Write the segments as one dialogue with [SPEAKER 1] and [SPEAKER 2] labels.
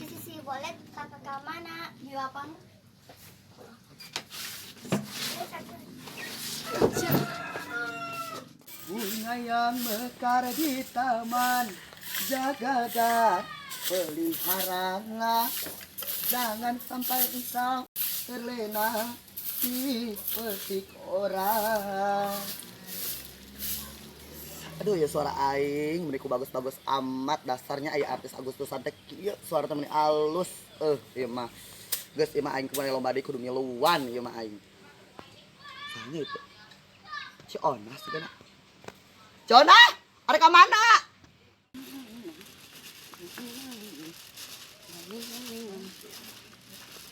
[SPEAKER 1] si boleh kakak ke mana di lapang.
[SPEAKER 2] Bunga yang mekar di taman, jagalah, peliharalah, jangan sampai engkau terlena di petik orang. Aduh ya suara aing, meniku bagus-bagus amat dasarnya aya artis Agustusan teh kieu suara teh meni alus. Ieu mah. Geus ieu mah aing kumaha lomba deui kudu miluan ieu mah aing. Sanya itu. Si Onas cenah. Jona, ada ka mana?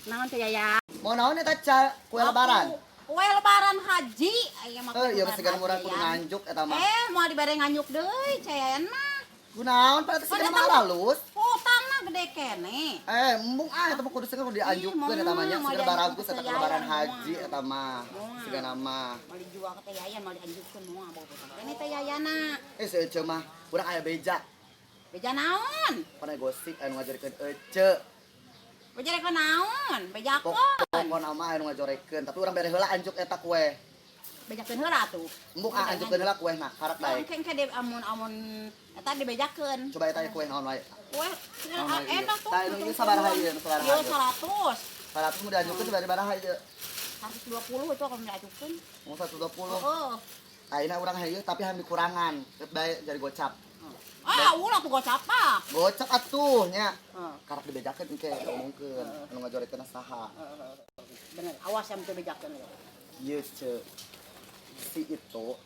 [SPEAKER 3] Naon teh Yaya?
[SPEAKER 2] Mau naon eta ca kue lebaran?
[SPEAKER 3] Kue lebaran haji aya mah.
[SPEAKER 2] Ieu mah segan murah kudu nganjuk eta mah.
[SPEAKER 3] Moal dibere nganyuk deui cayayan mah.
[SPEAKER 2] Kunaon pada teh segan mah halus.
[SPEAKER 3] Hutangna gede kene.
[SPEAKER 2] Embung eta mah kudu segan kudu dianjukkeun eta mah nya segan baragus eta lebaran haji eta mah. Segan mah.
[SPEAKER 3] Mau dijual ke teh Yayan, mau dianjukkeun moal boga. Ini teh Yayana.
[SPEAKER 2] Seuceuk mah urang aya beja.
[SPEAKER 3] Beja naon?
[SPEAKER 2] Pana gosip anu ngajarikeun ece.
[SPEAKER 3] Beja rek naon? Bejakon.
[SPEAKER 2] Pokona mah anu ngajorekeun, tapi urang bere heula anjuk eta kue.
[SPEAKER 3] Bejakeun heula atuh.
[SPEAKER 2] Embung anjukkeun heula kue nah, harap bae.
[SPEAKER 3] Engke de amun eta dibejakeun.
[SPEAKER 2] Coba eta kue naon wae.
[SPEAKER 3] Kue enak tuh.
[SPEAKER 2] Tah ieu sabaraha ieu, sabaraha.
[SPEAKER 3] Ieu 100.
[SPEAKER 2] 100 mun dianjukkeun coba sabaraha ieu.
[SPEAKER 3] 120 itu akan diajukeun.
[SPEAKER 2] Mau 120.
[SPEAKER 3] Heeh.
[SPEAKER 2] Ayeuna urang hayu tapi hamil kurangan. Ket bae jadi gocap.
[SPEAKER 3] Ulah tuh gocap ah.
[SPEAKER 2] Gocap atuh nya.
[SPEAKER 3] Heeh.
[SPEAKER 2] Karep dibejakeun engke ngomongkeun anu ngajorekeun saha.
[SPEAKER 3] Bener, awas yang teu bejakeun.
[SPEAKER 2] Ieu ce. Si itu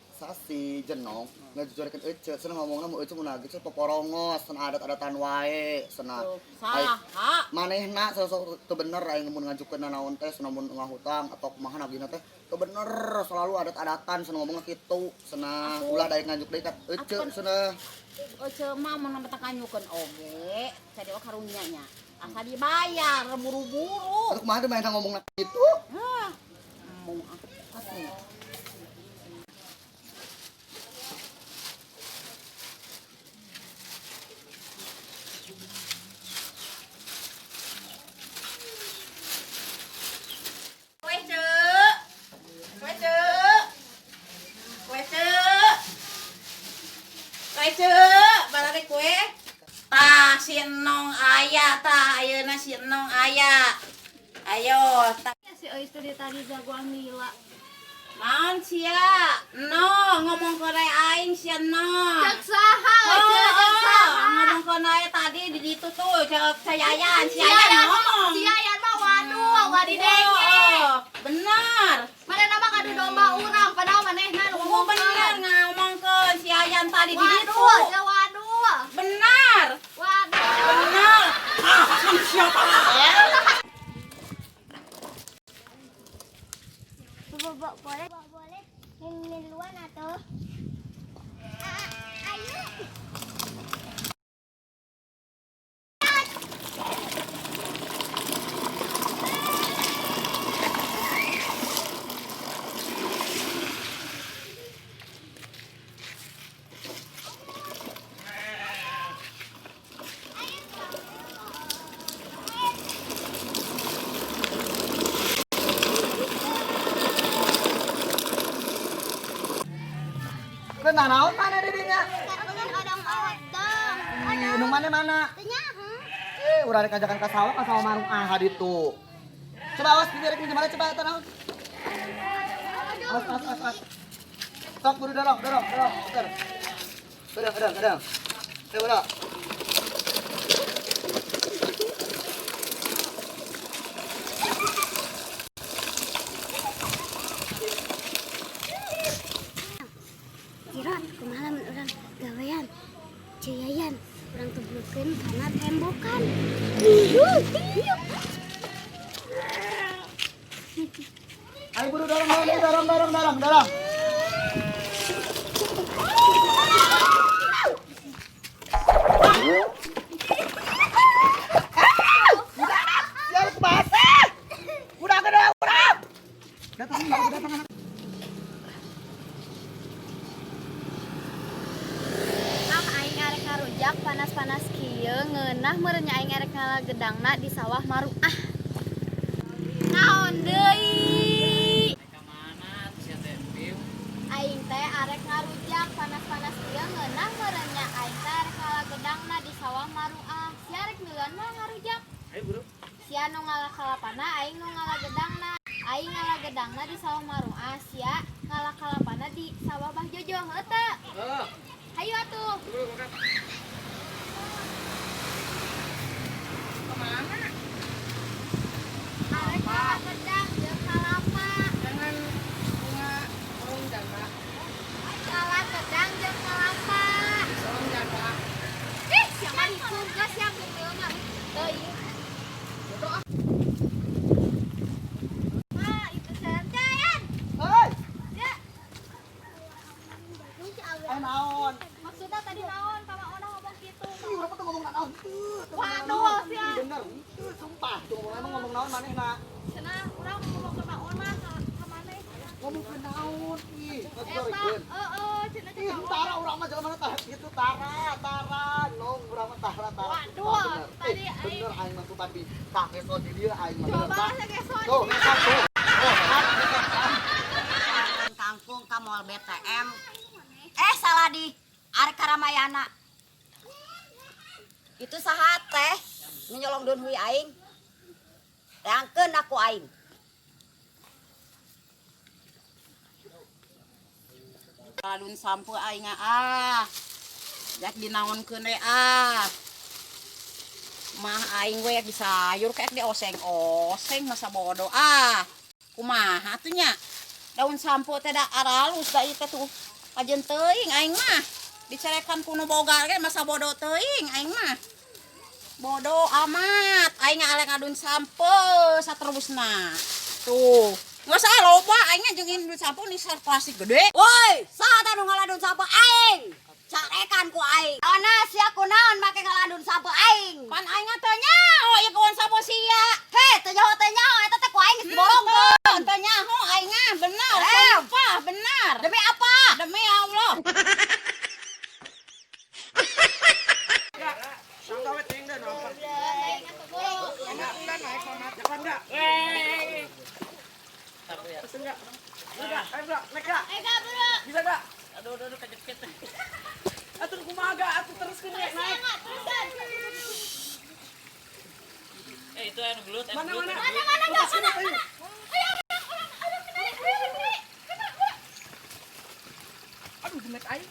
[SPEAKER 2] si Jenong ngajorekeun ece cenah ngomongna mu ece mun geus poporongos cenah adat-adatan wae cenah.
[SPEAKER 3] Saha?
[SPEAKER 2] Manehna sosok teu bener aing mun ngajukeun naon teh cenah mun ngahutang atau kumaha nagina teh teu bener selalu adat-adatan cenah ngomongna kitu cenah ulah daek ngajuk deui ka ece cenah.
[SPEAKER 3] Ece mah mun mentak nganyukeun oge, cari karunya nya. Asa dibayar buru-buru.
[SPEAKER 2] Atuh kumaha teh main ngomongna kitu?
[SPEAKER 3] Hah. Mau atuh. Kue tah si Enong aya tah ayeuna si Enong aya. Ayo tah
[SPEAKER 1] Si Ois teh tadi jagoan Mila.
[SPEAKER 3] naon sia? No ngomong ke aing sia no.
[SPEAKER 1] Cek saha, cek saha.
[SPEAKER 3] Ngomong ke nae tadi di ditu tuh cek Yayan, si Yayan ngomong.
[SPEAKER 1] Si Yayan mah waduh, wadidenge.
[SPEAKER 3] Bener.
[SPEAKER 1] Mana nama kadu domba urang padahal manehna nu
[SPEAKER 3] Oh bener ngomongkeun si Yayan tadi di ditu.
[SPEAKER 1] Waduh, waduh.
[SPEAKER 3] Bener.
[SPEAKER 1] Waduh.
[SPEAKER 3] Bener. Ah, kan siapa?
[SPEAKER 1] Boleh, boleh. Miluan atau? Ayo.
[SPEAKER 2] Nah naon mana didinya?
[SPEAKER 1] Orang awat dong.
[SPEAKER 2] Nu mana?
[SPEAKER 1] Tanya,
[SPEAKER 2] Urang rek ajakan ka sawah marung aha ditu. Coba awas di rek di mana coba eta naon? Awas. Sok buru dorong. Gedang. Coba.
[SPEAKER 1] Jiron, kumaha mun urang gawean? Ciyayan, urang teblukeun kana tembokan.
[SPEAKER 2] Ayo buru dorong.
[SPEAKER 1] Panas-panas kieu ngeun
[SPEAKER 4] ngeunah merenya aing erek ngalagedangna di sawah Maruah. Naon deui? Aing teh arek ngarujak panas-panas ieu ngeunah merenya aing teh arek ngalagedangna di sawah Maruah. Si arek miluan mah ngarujak.
[SPEAKER 5] Ayo buru.
[SPEAKER 4] Sia nu ngalakalapana aing nu ngalagedangna. Aing ngalagedangna di sawah Maruah, sia ngalakalapana di sawah Bah Jojo. Heuh teu?
[SPEAKER 5] Oh,
[SPEAKER 4] Hayu atuh.
[SPEAKER 5] buru makan. Kemana?
[SPEAKER 4] Arek ngalagedang jeung kalapa.
[SPEAKER 5] Jangan bunga orang janda.
[SPEAKER 4] Ngalagedang jeung kalapa.
[SPEAKER 5] Orang janda.
[SPEAKER 4] Ih, siapa di surga siapa geuleuh mah. Teu ieu. Ah, itu santayan.
[SPEAKER 2] Hei,
[SPEAKER 4] Ya,
[SPEAKER 2] ayo naon?
[SPEAKER 4] maksudnya tadi naon Kamaona ngomong gitu.
[SPEAKER 2] Ih, urang tuh ngomong naon?
[SPEAKER 4] Waduh, sia.
[SPEAKER 2] Bener. Sumpah, tuh ngomong naon manehna.
[SPEAKER 4] Cenah urang ngomong ke Kamaona ka maneh.
[SPEAKER 2] Ngomong ke naon ih,
[SPEAKER 4] Eta,
[SPEAKER 2] ngegorikeun.
[SPEAKER 4] cenah
[SPEAKER 2] Ih, tara urang mah jelema tah kitu tara, nong urang mah tara.
[SPEAKER 4] Waduh,
[SPEAKER 2] Tah, bener.
[SPEAKER 4] tadi
[SPEAKER 2] Bener aing mah tuh di kakeso di dieu aing mah.
[SPEAKER 4] coba
[SPEAKER 2] bener, tah.
[SPEAKER 4] segeson.
[SPEAKER 2] Tuh, ngesan tuh. Oh, kan,
[SPEAKER 3] Kangkung ka mall BTM. Salah di arek ka Ramayana. Itu saha teh nyolong dun hui aing. Rangkeun aku aing. Alun sampo aing jak dinaonkeun we Mah aing we di sayur kayak di oseng-oseng masa bodoh kumaha tuh nya. Daun sampo teh da aralus da ieu teh tuh. Ajeun teuing aing mah. Dicerekan kuno boga ge masa bodoh teuing aing mah. Bodoh amat. Aing ngaleng ngadun sampo saterusna. Tuh. Nggak usah loba aing jeung dun sampo ni plastik gede. Woi, saha tah nu ngaladun sampo aing? Carekan ku aing. Ana sia kunaon make ngaladun sampo aing? Pan aing teh nyaho ieu kawan sampo sia. He, teh nyaho eta teh ku aing geus dibolongkeun. Teh nyaho aing bener. Sumpah bener. Demi apa? Demi Allah.
[SPEAKER 5] Sangka we ting dan apa? Enggak naik komat. Jangan enggak. Pesen enggak? Enggak, ayo enggak, naik enggak?
[SPEAKER 4] Bro.
[SPEAKER 5] Bisa enggak? Aduh, kejepit. Atuh kumaha atuh teruskeun naik.
[SPEAKER 4] Terusan.
[SPEAKER 5] Itu anu gelut,
[SPEAKER 4] Mana enggak? Mana?
[SPEAKER 5] Aduh, gemet aing.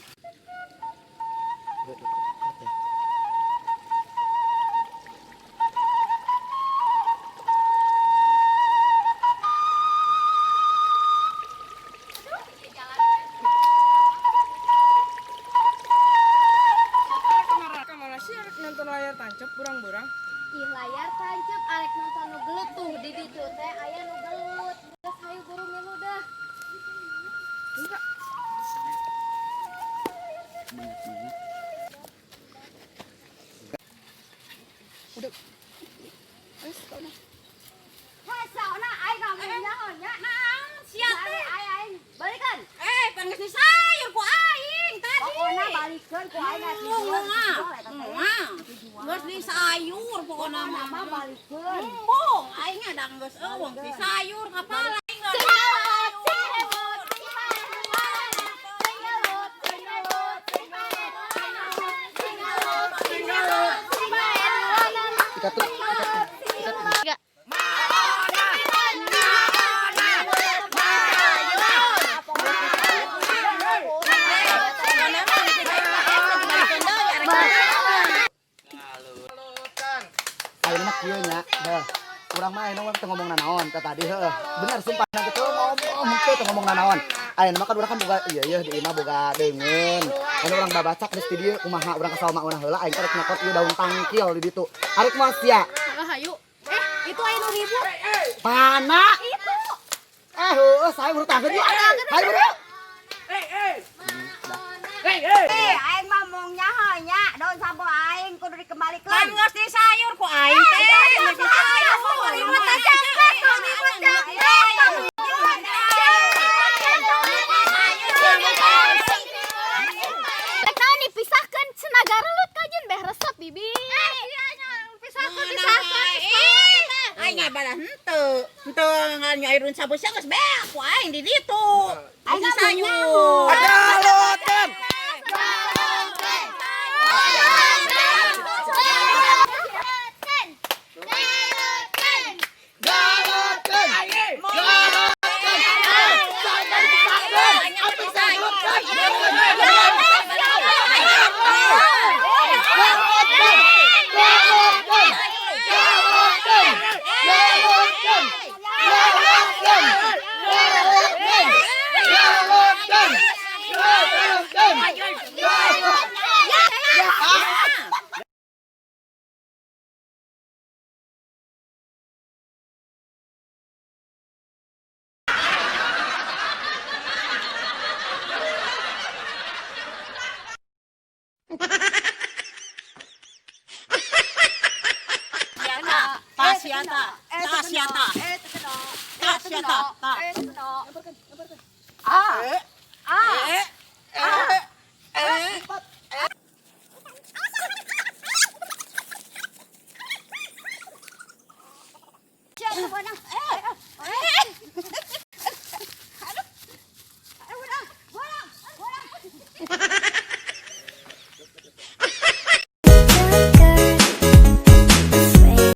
[SPEAKER 5] Kamana sih arek nonton layar tancap burang-burang?
[SPEAKER 4] Ih, layar tancep arek nonton nu gelut tuh di ditu teh aya nu gelut. Geus hayu guru milu dah.
[SPEAKER 5] Enggak.
[SPEAKER 4] Heh, saona aing ngomong nyaon nya. Naon? Sia teh aing. Balikan.
[SPEAKER 3] Pan geus disayur ku aing tadi.
[SPEAKER 4] Pokona balikeun ku aing atuh jual.
[SPEAKER 3] Geus disayur pokona mah.
[SPEAKER 4] Mama balikeun.
[SPEAKER 3] Embung aing adang geus eueuh disayur kapala aing geus.
[SPEAKER 2] Ikat tuh. Ayo mah kieu nya. Heuh. Urang mah ayeuna teh ngomong nanaon teh tadi heuh. Bener sumpah na kitu ngomong teh ngomong nanaon. Ayeuna mah kan urang kan boga ieu di imah boga deungeun. Anu urang babacak geus di dieu kumaha urang ka saoma heula aing karek nyokot ieu daun tangkil di ditu. Arek mah sia.
[SPEAKER 4] Hayu. Itu aya nu ribut.
[SPEAKER 2] Mana?
[SPEAKER 4] Itu.
[SPEAKER 2] Heuh, saya baru tangkeun yuk. Hayu buru.
[SPEAKER 3] Aing mah mong nyaho nya daun sampo aing kudu dikembalikeun. Pan geus disayur ku aing teh. Geus disayur ku ribut aja.
[SPEAKER 4] Rek naon dipisahkeun cenah garelut kajen beh resep bibi.
[SPEAKER 3] bala henteu. Henteu ngan nyaireun sabun sia geus beak ku aing di ditu. Aing sayur.
[SPEAKER 2] Galotkeun.
[SPEAKER 1] Siapa